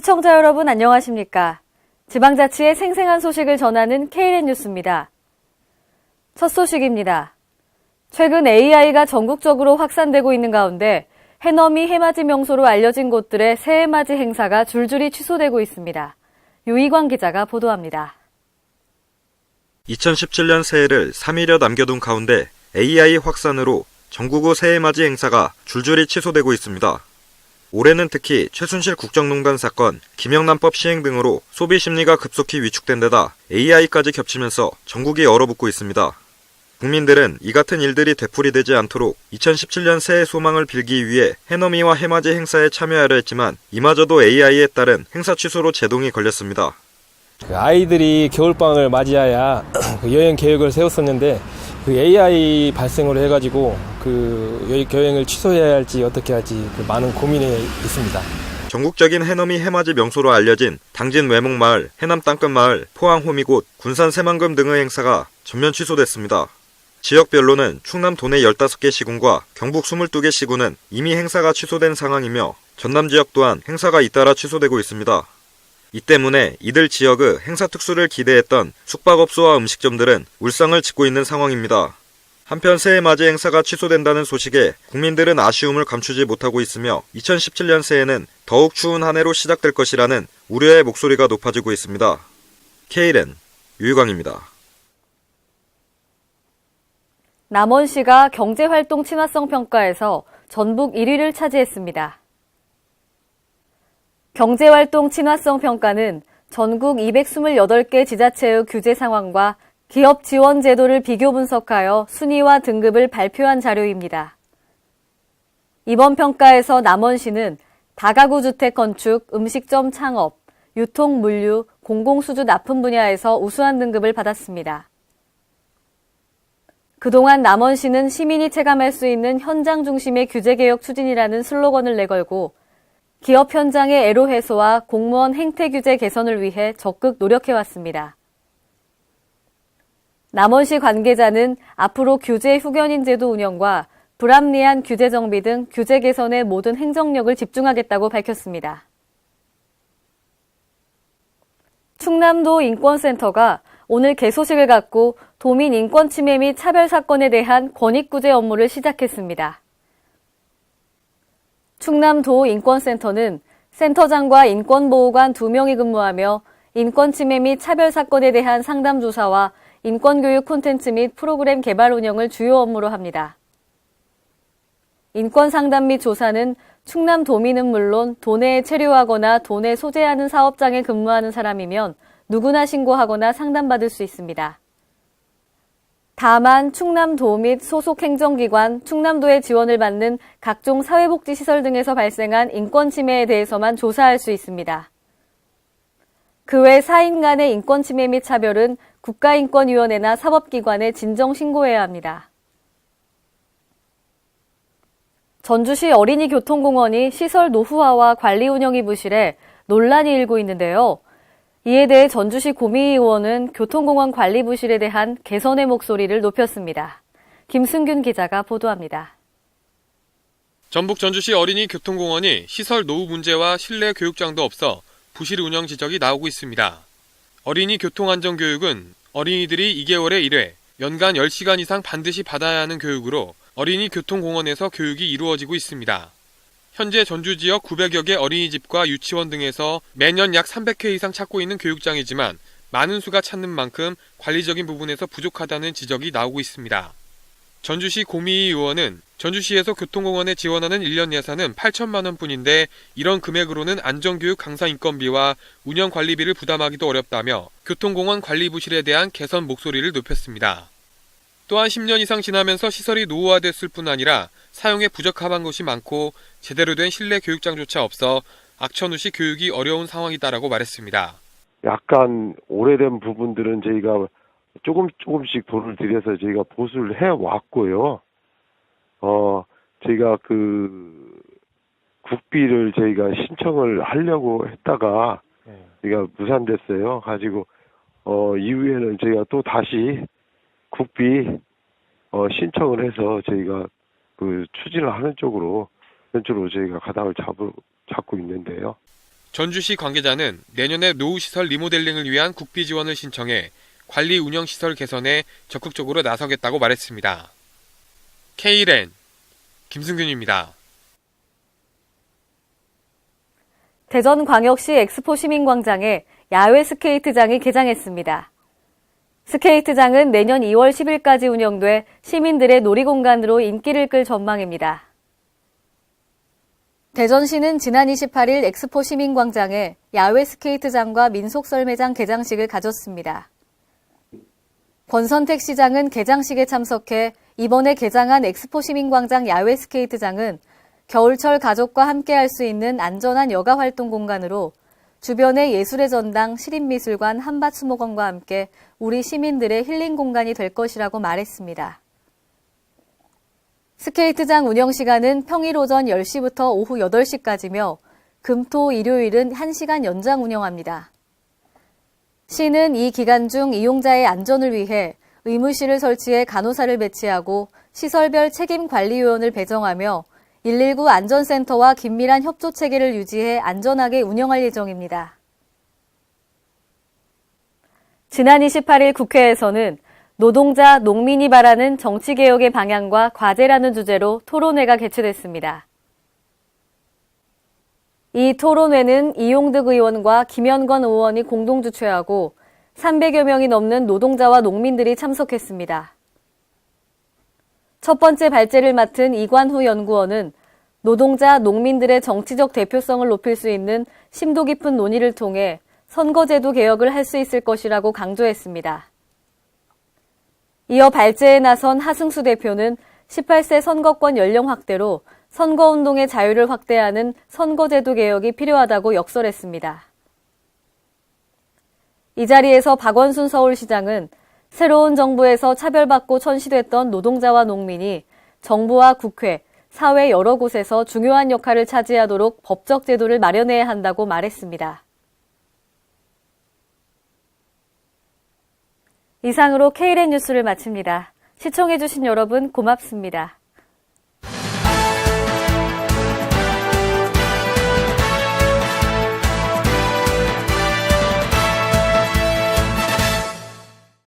시청자 여러분 안녕하십니까? 지방자치의 생생한 소식을 전하는 KLN 뉴스입니다. 첫 소식입니다. 최근 AI가 전국적으로 확산되고 있는 가운데 해넘이 해맞이 명소로 알려진 곳들의 새해맞이 행사가 줄줄이 취소되고 있습니다. 유희광 기자가 보도합니다. 2017년 새해를 3일여 남겨둔 가운데 AI 확산으로 전국의 새해맞이 행사가 줄줄이 취소되고 있습니다. 올해는 특히 최순실 국정농단 사건, 김영란법 시행 등으로 소비 심리가 급속히 위축된 데다 AI까지 겹치면서 전국이 얼어붙고 있습니다. 국민들은 이 같은 일들이 되풀이되지 않도록 2017년 새해 소망을 빌기 위해 해넘이와 해맞이 행사에 참여하려 했지만 이마저도 AI에 따른 행사 취소로 제동이 걸렸습니다. 아이들이 겨울방학을 맞이해야 여행 계획을 세웠었는데 AI 발생으로 해가지고 여행을 취소해야 할지 어떻게 할지 많은 고민이 있습니다. 전국적인 해넘이 해맞이 명소로 알려진 당진 외목마을, 해남 땅끝마을, 포항 호미곶, 군산 새만금 등의 행사가 전면 취소됐습니다. 지역별로는 충남 도내 15개 시군과 경북 22개 시군은 이미 행사가 취소된 상황이며 전남 지역 또한 행사가 잇따라 취소되고 있습니다. 이 때문에 이들 지역의 행사 특수를 기대했던 숙박업소와 음식점들은 울상을 짓고 있는 상황입니다. 한편 새해맞이 행사가 취소된다는 소식에 국민들은 아쉬움을 감추지 못하고 있으며 2017년 새해는 더욱 추운 한 해로 시작될 것이라는 우려의 목소리가 높아지고 있습니다. KLN 유희광입니다. 남원시가 경제활동 친화성 평가에서 전북 1위를 차지했습니다. 경제활동 친화성 평가는 전국 228개 지자체의 규제 상황과 기업 지원 제도를 비교 분석하여 순위와 등급을 발표한 자료입니다. 이번 평가에서 남원시는 다가구 주택 건축, 음식점 창업, 유통 물류, 공공수주 납품 분야에서 우수한 등급을 받았습니다. 그동안 남원시는 시민이 체감할 수 있는 현장 중심의 규제개혁 추진이라는 슬로건을 내걸고 기업 현장의 애로 해소와 공무원 행태 규제 개선을 위해 적극 노력해왔습니다. 남원시 관계자는 앞으로 규제 후견인 제도 운영과 불합리한 규제 정비 등 규제 개선에 모든 행정력을 집중하겠다고 밝혔습니다. 충남도 인권센터가 오늘 개소식을 갖고 도민 인권 침해 및 차별 사건에 대한 권익구제 업무를 시작했습니다. 충남도 인권센터는 센터장과 인권보호관 2명이 근무하며 인권 침해 및 차별 사건에 대한 상담 조사와 인권교육 콘텐츠 및 프로그램 개발 운영을 주요 업무로 합니다. 인권 상담 및 조사는 충남 도민은 물론 도내에 체류하거나 도내 소재하는 사업장에 근무하는 사람이면 누구나 신고하거나 상담받을 수 있습니다. 다만 충남도 및 소속 행정기관, 충남도의 지원을 받는 각종 사회복지시설 등에서 발생한 인권 침해에 대해서만 조사할 수 있습니다. 그 외 사인 간의 인권 침해 및 차별은 국가인권위원회나 사법기관에 진정 신고해야 합니다. 전주시 어린이교통공원이 시설 노후화와 관리 운영이 부실해 논란이 일고 있는데요. 이에 대해 전주시 고미희 의원은 교통공원 관리 부실에 대한 개선의 목소리를 높였습니다. 김승균 기자가 보도합니다. 전북 전주시 어린이교통공원이 시설 노후 문제와 실내 교육장도 없어 부실 운영 지적이 나오고 있습니다. 어린이 교통안전교육은 어린이들이 2개월에 1회, 연간 10시간 이상 반드시 받아야 하는 교육으로 어린이 교통공원에서 교육이 이루어지고 있습니다. 현재 전주 지역 900여 개 어린이집과 유치원 등에서 매년 약 300회 이상 찾고 있는 교육장이지만 많은 수가 찾는 만큼 관리적인 부분에서 부족하다는 지적이 나오고 있습니다. 전주시 고미희 의원은 전주시에서 교통공원에 지원하는 1년 예산은 8천만 원뿐인데 이런 금액으로는 안전교육 강사 인건비와 운영관리비를 부담하기도 어렵다며 교통공원 관리 부실에 대한 개선 목소리를 높였습니다. 또한 10년 이상 지나면서 시설이 노후화됐을 뿐 아니라 사용에 부적합한 것이 많고 제대로 된 실내 교육장조차 없어 악천후시 교육이 어려운 상황이다라고 말했습니다. 약간 오래된 부분들은 저희가 조금씩 돈을 들여서 저희가 보수를 해왔고요. 저희가 국비를 저희가 신청을 하려고 했다가 저희가 무산됐어요. 가지고 이후에는 저희가 또 다시 국비 신청을 해서 저희가 추진을 하는 쪽으로 저희가 가닥을 잡고 있는데요. 전주시 관계자는 내년에 노후시설 리모델링을 위한 국비 지원을 신청해 관리 운영시설 개선에 적극적으로 나서겠다고 말했습니다. K랜 김승균입니다. 대전광역시 엑스포 시민광장에 야외 스케이트장이 개장했습니다. 스케이트장은 내년 2월 10일까지 운영돼 시민들의 놀이공간으로 인기를 끌 전망입니다. 대전시는 지난 28일 엑스포 시민광장에 야외 스케이트장과 민속썰매장 개장식을 가졌습니다. 권선택 시장은 개장식에 참석해 이번에 개장한 엑스포 시민광장 야외 스케이트장은 겨울철 가족과 함께 할 수 있는 안전한 여가 활동 공간으로 주변의 예술의 전당, 시립미술관, 한밭수목원과 함께 우리 시민들의 힐링 공간이 될 것이라고 말했습니다. 스케이트장 운영 시간은 평일 오전 10시부터 오후 8시까지며 금, 토, 일요일은 1시간 연장 운영합니다. 시는 이 기간 중 이용자의 안전을 위해 의무실을 설치해 간호사를 배치하고 시설별 책임관리요원을 배정하며 119 안전센터와 긴밀한 협조 체계를 유지해 안전하게 운영할 예정입니다. 지난 28일 국회에서는 노동자, 농민이 바라는 정치개혁의 방향과 과제라는 주제로 토론회가 개최됐습니다. 이 토론회는 이용득 의원과 김현건 의원이 공동 주최하고 300여 명이 넘는 노동자와 농민들이 참석했습니다. 첫 번째 발제를 맡은 이관후 연구원은 노동자, 농민들의 정치적 대표성을 높일 수 있는 심도 깊은 논의를 통해 선거제도 개혁을 할 수 있을 것이라고 강조했습니다. 이어 발제에 나선 하승수 대표는 18세 선거권 연령 확대로 선거운동의 자유를 확대하는 선거제도 개혁이 필요하다고 역설했습니다. 이 자리에서 박원순 서울시장은 새로운 정부에서 차별받고 천시됐던 노동자와 농민이 정부와 국회, 사회 여러 곳에서 중요한 역할을 차지하도록 법적 제도를 마련해야 한다고 말했습니다. 이상으로 K랜 뉴스를 마칩니다. 시청해주신 여러분 고맙습니다.